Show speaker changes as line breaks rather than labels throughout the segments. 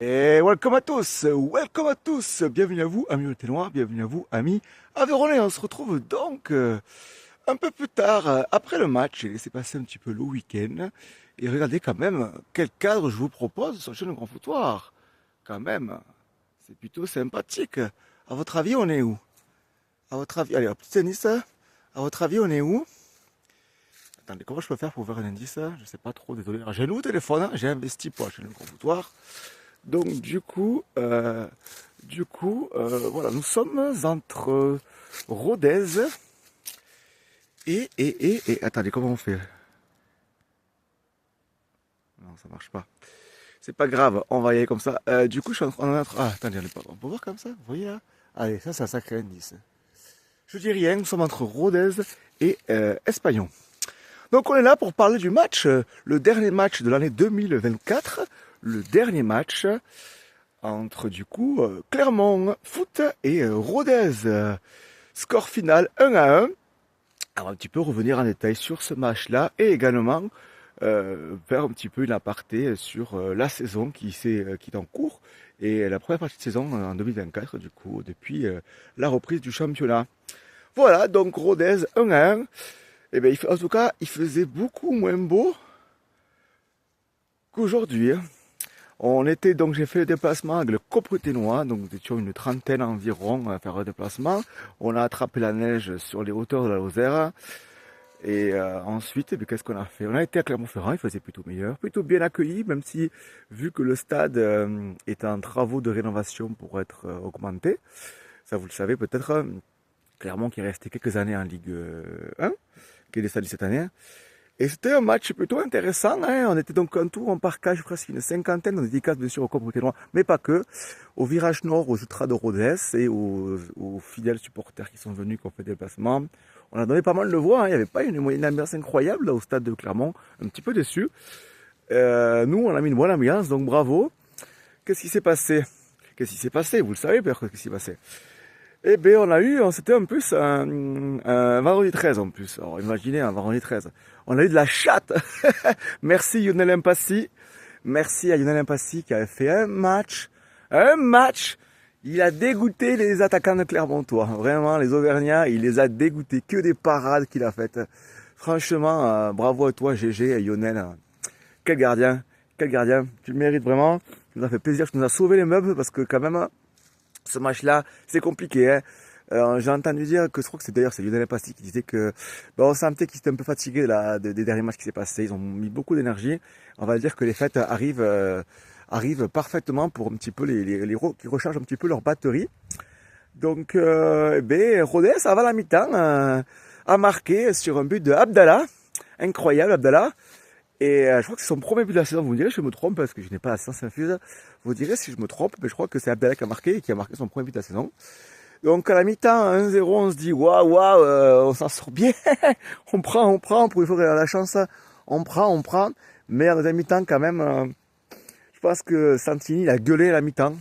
Et welcome à tous, bienvenue à vous, amis Ténois, bienvenue à vous, amis Aveyronnais. On se retrouve donc un peu plus tard, après le match. J'ai laissé passer un petit peu le week-end. Et regardez quand même quel cadre je vous propose sur le chaîne Grand Foutoir. Quand même, c'est plutôt sympathique. À votre avis, on est où? À votre avis, allez, un petit tennis. À votre avis, on est où? Attendez, comment je peux faire pour voir un indice? Je sais pas trop, désolé. Alors, j'ai un nouveau téléphone, hein, j'ai investi pour la chaîne Grand Foutoir. Donc voilà, nous sommes entre Rodez et attendez, comment on fait? Non, ça marche pas. C'est pas grave, on va y aller comme ça. Du coup, je suis en train d'être... Ah, attendez, on peut voir comme ça, vous voyez là? Allez, ça c'est un sacré indice. Je dis rien, nous sommes entre Rodez et Espagnon. Donc on est là pour parler du match, le dernier match de l'année 2024, le dernier match entre du coup Clermont Foot et Rodez. Score final 1-1. Alors un petit peu revenir en détail sur ce match-là et également faire un petit peu une aparté sur la saison qui est en cours et la première partie de saison en 2024 du coup depuis la reprise du championnat. Voilà donc Rodez 1-1. Et bien, en tout cas, il faisait beaucoup moins beau qu'aujourd'hui. J'ai fait le déplacement avec le Copre-Ténois, donc nous étions une trentaine environ à faire le déplacement. On a attrapé la neige sur les hauteurs de la Lozère. Et ensuite, qu'est-ce qu'on a fait? On a été à Clermont-Ferrand, il faisait plutôt meilleur, plutôt bien accueilli, même si, vu que le stade est en travaux de rénovation pour être augmenté, ça vous le savez peut-être, Clermont qui est resté quelques années en Ligue 1, qui est descendu cette année. Et c'était un match plutôt intéressant, hein. On était donc en tour en parcage presque une cinquantaine, on dédicace bien sûr au Copre-Ténois, mais pas que, au virage nord, aux Ultras de Rodez et aux fidèles supporters qui sont venus, qui ont fait des déplacements. On a donné pas mal de voix, hein. Il n'y avait pas une ambiance incroyable là, au stade de Clermont, un petit peu déçu. Nous, on a mis une bonne ambiance, donc bravo. Qu'est-ce qui s'est passé? Qu'est-ce qui s'est passé? Vous le savez, peut-être, qu'est-ce qui s'est passé? Eh bien, c'était en plus un vendredi 13 en plus. Alors, imaginez un vendredi 13. On a eu de la chatte. Merci Lionel Impassi. Merci à Lionel Impassi qui avait fait un match. Un match. Il a dégoûté les attaquants de Clermontois. Vraiment, les Auvergnats, il les a dégoûtés. Que des parades qu'il a faites. Franchement, bravo à toi, GG et Lionel. Quel gardien. Quel gardien. Tu le mérites vraiment. Ça nous a fait plaisir. Tu nous as sauvé les meubles parce que quand même, ce match-là, c'est compliqué. Hein. J'ai entendu dire que je crois que c'est Lionel Pasti qui disait que on sentait qu'ils étaient un peu fatigués des derniers matchs qui s'est passé. Ils ont mis beaucoup d'énergie. On va dire que les fêtes arrivent parfaitement pour un petit peu qui rechargent un petit peu leur batterie. Donc, Rodez, avant la mi-temps, a marqué sur un but de Abdallah. Incroyable, Abdallah. Et je crois que c'est son premier but de la saison. Vous me direz si je me trompe, parce que je n'ai pas la science infuse. Vous direz si je me trompe, mais je crois que c'est Abdallah qui a marqué et qui a marqué son premier but de la saison. Donc à la mi-temps, 1-0, on se dit waouh, on s'en sort bien. on prend, pour il faut avoir la chance. On prend. Mais en deuxième mi-temps, quand même, je pense que Santini il a gueulé à la mi-temps.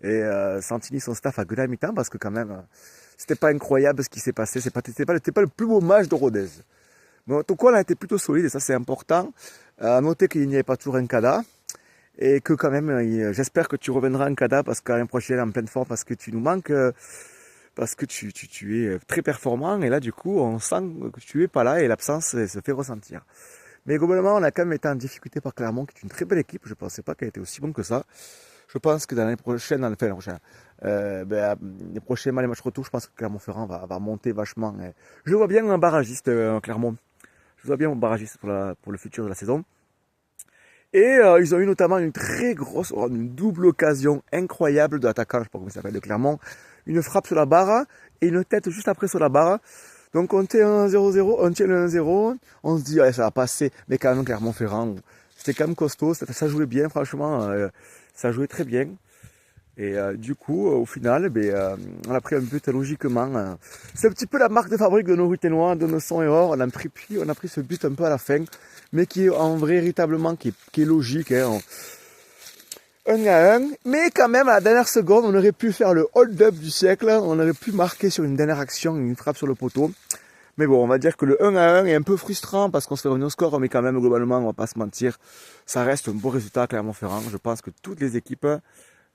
Et Santini, son staff, a gueulé à la mi-temps parce que quand même, c'était pas incroyable ce qui s'est passé. C'était pas le plus beau match de Rodez. Mais en tout cas, on a été plutôt solide et ça c'est important. À noter qu'il n'y avait pas toujours un CADA et que quand même, j'espère que tu reviendras en CADA parce qu'à l'année prochaine en pleine forme parce que tu nous manques, parce que tu es très performant et là du coup on sent que tu es pas là et l'absence se fait ressentir. Mais globalement, on a quand même été en difficulté par Clermont qui est une très belle équipe. Je pensais pas qu'elle était aussi bonne que ça. Je pense que dans l'année prochaine, les prochains matchs retour, je pense que Clermont-Ferrand va monter vachement. Je vois bien un barragiste Clermont. Je vois bien mon barragiste pour le futur de la saison. Et ils ont eu notamment une double occasion incroyable de l'attaquant, je sais pas comment il s'appelle, de Clermont. Une frappe sur la barre et une tête juste après sur la barre. Donc on tient 1-0-0, on tient le 1-0, on se dit ouais, ça va passer. Mais quand même Clermont-Ferrand, c'était quand même costaud, ça jouait bien franchement, ça jouait très bien. Et du coup, au final, on a pris un but logiquement. C'est un petit peu la marque de fabrique de nos Ruténois, de nos sons et or. On a pris ce but un peu à la fin, mais qui est en vrai véritablement qui est logique. Hein. 1-1, mais quand même à la dernière seconde, on aurait pu faire le hold-up du siècle. On aurait pu marquer sur une dernière action, une frappe sur le poteau. Mais bon, on va dire que le 1-1 est un peu frustrant parce qu'on se fait revenir au score, mais quand même, globalement, on va pas se mentir, ça reste un beau résultat à Clermont-Ferrand. Je pense que toutes les équipes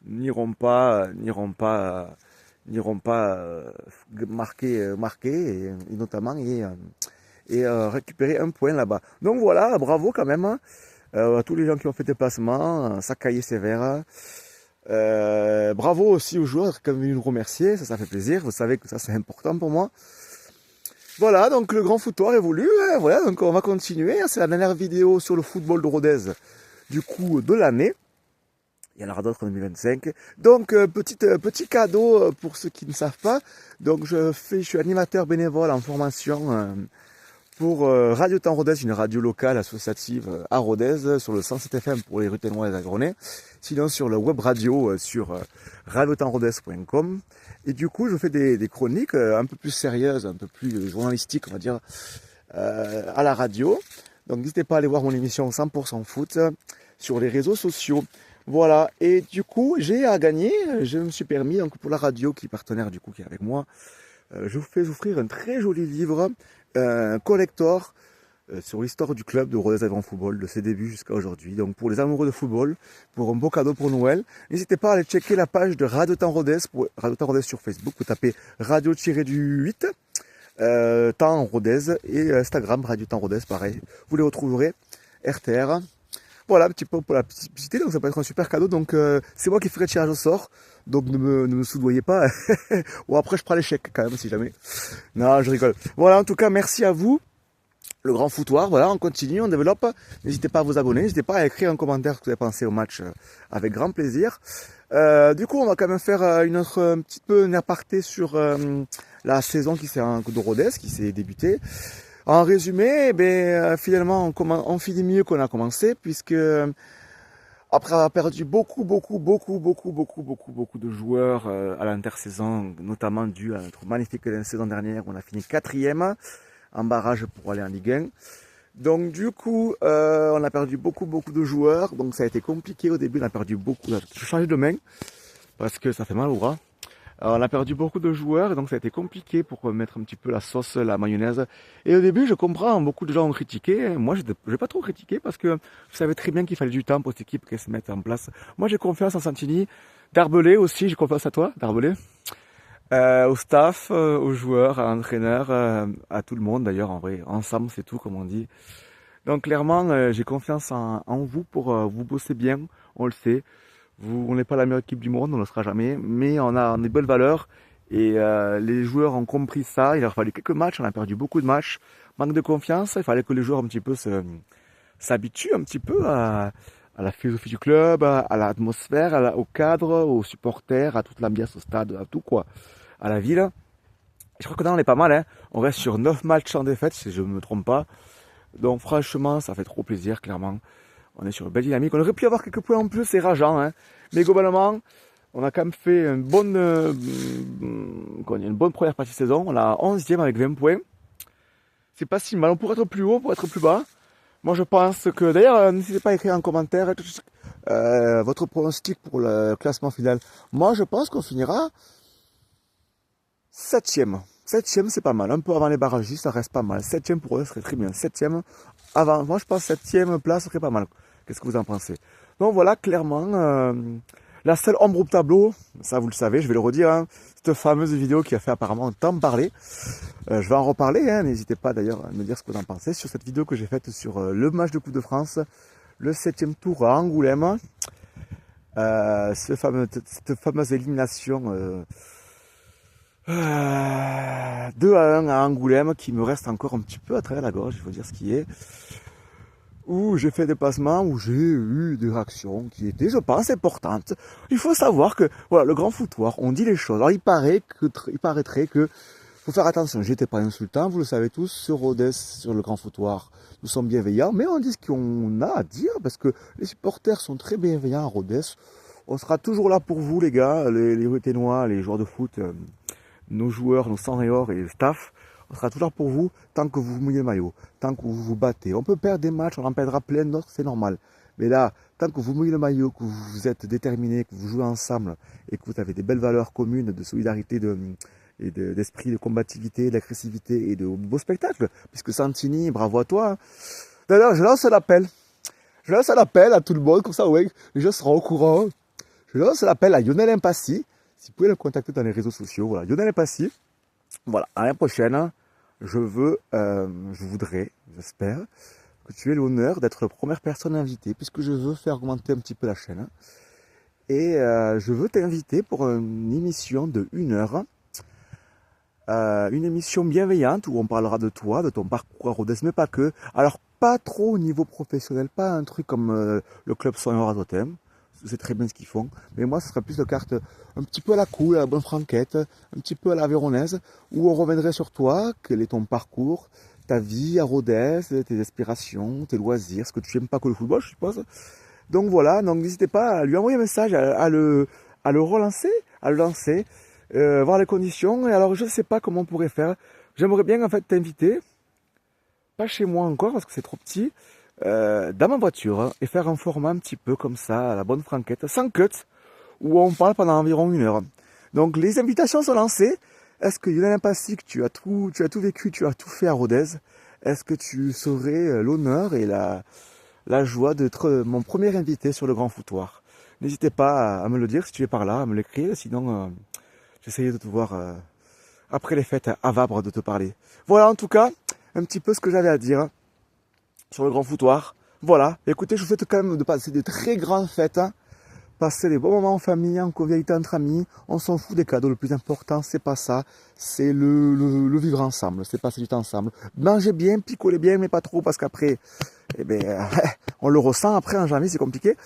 n'iront pas marquer et notamment récupérer un point là-bas. Donc voilà, bravo quand même à tous les gens qui ont fait des placements, Sakaye Sévère. Bravo aussi aux joueurs qui ont venu nous remercier, ça fait plaisir. Vous savez que ça c'est important pour moi. Voilà, donc le grand foutoir évolue. Voilà, donc on va continuer. C'est la dernière vidéo sur le football de Rodez du coup de l'année. Il y en aura d'autres en 2025. Donc petit cadeau pour ceux qui ne savent pas. Donc je suis animateur bénévole en formation pour Radio Temps Rodez, une radio locale associative à Rodez sur le 107 FM pour les Ruténois et les Agronnais. Sinon sur le web radio sur radiotempsrodez.com. Et du coup je fais des chroniques un peu plus sérieuses, un peu plus journalistiques on va dire à la radio. Donc n'hésitez pas à aller voir mon émission 100% foot sur les réseaux sociaux. Voilà, et du coup j'ai à gagner, je me suis permis, donc pour la radio qui est partenaire du coup qui est avec moi, je vous fais offrir un très joli livre, collector, sur l'histoire du club de Rodez Aveyron Football, de ses débuts jusqu'à aujourd'hui. Donc pour les amoureux de football, pour un beau cadeau pour Noël, n'hésitez pas à aller checker la page de Radio Temps Rodez, Radio Temps Rodez sur Facebook, vous tapez radio-8, Temps Rodez, et Instagram Radio Temps Rodez, pareil, vous les retrouverez, RTR. Voilà, un petit peu pour la publicité, donc ça peut être un super cadeau. Donc c'est moi qui ferai le tirage au sort, donc ne me soudoyez pas. Ou après je prends les chèques quand même si jamais. Non, je rigole. Voilà, en tout cas merci à vous. Le grand foutoir, voilà, on continue, on développe. N'hésitez pas à vous abonner, n'hésitez pas à écrire un commentaire ce que vous avez pensé au match avec grand plaisir. Du coup, on va quand même faire un petit peu une aparté sur la saison de Rodez qui s'est débutée. En résumé, finalement, on finit mieux qu'on a commencé, puisque après avoir perdu beaucoup de joueurs à l'intersaison, notamment dû à notre magnifique saison dernière, on a fini 4e en barrage pour aller en Ligue 1. Donc du coup, on a perdu beaucoup de joueurs, donc ça a été compliqué au début, on a perdu beaucoup. Je change de main parce que ça fait mal au bras. Alors, on a perdu beaucoup de joueurs, et donc ça a été compliqué pour mettre un petit peu la sauce, la mayonnaise. Et au début, je comprends, beaucoup de gens ont critiqué. Moi, je n'ai pas trop critiqué parce que je savais très bien qu'il fallait du temps pour cette équipe qui se mette en place. Moi, j'ai confiance en Santini. Darbelé aussi, j'ai confiance à toi, Darbelé. Au staff, aux joueurs, à l'entraîneur, à tout le monde d'ailleurs, en vrai. Ensemble, c'est tout, comme on dit. Donc clairement, j'ai confiance en vous pour vous bosser bien, on le sait. On n'est pas la meilleure équipe du monde, on ne le sera jamais, mais on a des bonnes valeurs et les joueurs ont compris ça. Il leur fallait quelques matchs, on a perdu beaucoup de matchs, manque de confiance. Il fallait que les joueurs un petit peu s'habituent un petit peu à la philosophie du club, à l'atmosphère, au cadre, aux supporters, à toute l'ambiance au stade, à tout quoi, à la ville. Je crois que là on est pas mal, hein. On reste sur 9 matchs sans défaite si je ne me trompe pas. Donc franchement, ça fait trop plaisir, clairement. On est sur une belle dynamique. On aurait pu avoir quelques points en plus, c'est rageant. Hein. Mais globalement, on a quand même fait une bonne première partie de saison. On a 11e avec 20 points. C'est pas si mal. On pourrait être plus haut, on pourrait être plus bas. Moi, je pense que... D'ailleurs, n'hésitez pas à écrire en commentaire votre pronostic pour le classement final. Moi, je pense qu'on finira 7e. 7e, c'est pas mal. Un peu avant les barragistes, ça reste pas mal. 7e pour eux, ça serait très bien. 7e avant. Moi, je pense 7e place, ça serait pas mal. Qu'est-ce que vous en pensez? Donc voilà, clairement, la seule ombre au tableau, ça vous le savez, je vais le redire, hein, cette fameuse vidéo qui a fait apparemment tant parler. Je vais en reparler, hein, n'hésitez pas d'ailleurs à me dire ce que vous en pensez sur cette vidéo que j'ai faite sur le match de Coupe de France, le 7e tour à Angoulême. Cette fameuse élimination 2-1 à Angoulême qui me reste encore un petit peu à travers la gorge, il faut dire ce qui est. Où j'ai fait des passements, où j'ai eu des réactions qui étaient, je pense, importantes. Il faut savoir que, voilà, le grand foutoir, on dit les choses. Alors, il paraîtrait que, faut faire attention, j'étais pas insultant, vous le savez tous, sur Rodez, sur le grand foutoir, nous sommes bienveillants, mais on dit ce qu'on a à dire, parce que les supporters sont très bienveillants à Rodez. On sera toujours là pour vous, les gars, les Ruténois, les joueurs de foot, nos joueurs, nos 100 et or et le staff. On sera toujours là pour vous tant que vous mouillez le maillot, tant que vous vous battez. On peut perdre des matchs, on en perdra plein d'autres, c'est normal. Mais là, tant que vous mouillez le maillot, que vous êtes déterminés, que vous jouez ensemble et que vous avez des belles valeurs communes de solidarité, et d'esprit de combativité, d'agressivité et de beaux spectacles. Puisque Santini, bravo à toi. D'ailleurs, je lance l'appel. Je lance l'appel à tout le monde, comme ça, ouais, les gens seront au courant. Je lance l'appel à Lionel Impassi. Si vous pouvez le contacter dans les réseaux sociaux, voilà, Lionel Impassi. Voilà, à l'année prochaine, je voudrais, j'espère, que tu aies l'honneur d'être la première personne invitée, puisque je veux faire augmenter un petit peu la chaîne. Et je veux t'inviter pour une émission de 1 heure. Une émission bienveillante où on parlera de toi, de ton parcours à Rodez, mais pas que. Alors, pas trop au niveau professionnel, pas un truc comme le club Soigneur à Totem. C'est très bien ce qu'ils font. Mais moi, ce sera plus de cartes un petit peu à la cool, à la bonne franquette, un petit peu à la véronaise, où on reviendrait sur toi, quel est ton parcours, ta vie à Rodez, tes aspirations, tes loisirs, ce que tu n'aimes pas que le football, je suppose. Donc voilà, donc n'hésitez pas à lui envoyer un message, à le relancer, à le lancer, voir les conditions. Et alors je ne sais pas comment on pourrait faire. J'aimerais bien en fait t'inviter, pas chez moi encore parce que c'est trop petit, dans ma voiture et faire un format un petit peu comme ça, à la bonne franquette, sans cut, où on parle pendant environ 1 heure. Donc les invitations sont lancées. Est-ce que Lionel Impassi, tu as tout vécu, tu as tout fait à Rodez? Est-ce que tu saurais l'honneur et la joie d'être mon premier invité sur le Grand Foutoir? N'hésitez pas à me le dire si tu es par là, à me l'écrire, sinon j'essayais de te voir après les fêtes à Vabre, de te parler. Voilà en tout cas un petit peu ce que j'avais à dire sur le Grand Foutoir. Voilà, écoutez, je vous souhaite quand même de passer de très grandes fêtes, hein. Passer des bons moments en famille, en convivialité entre amis. On s'en fout des cadeaux, le plus important c'est pas ça, c'est le vivre ensemble, c'est passer du temps ensemble. Mangez bien, picolez bien, mais pas trop parce qu'après, eh ben, on le ressent après en janvier, c'est compliqué.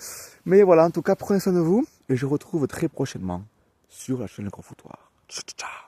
Mais voilà, en tout cas, prenez soin de vous et je vous retrouve très prochainement sur la chaîne Le Grand Foutoir. Ciao, ciao.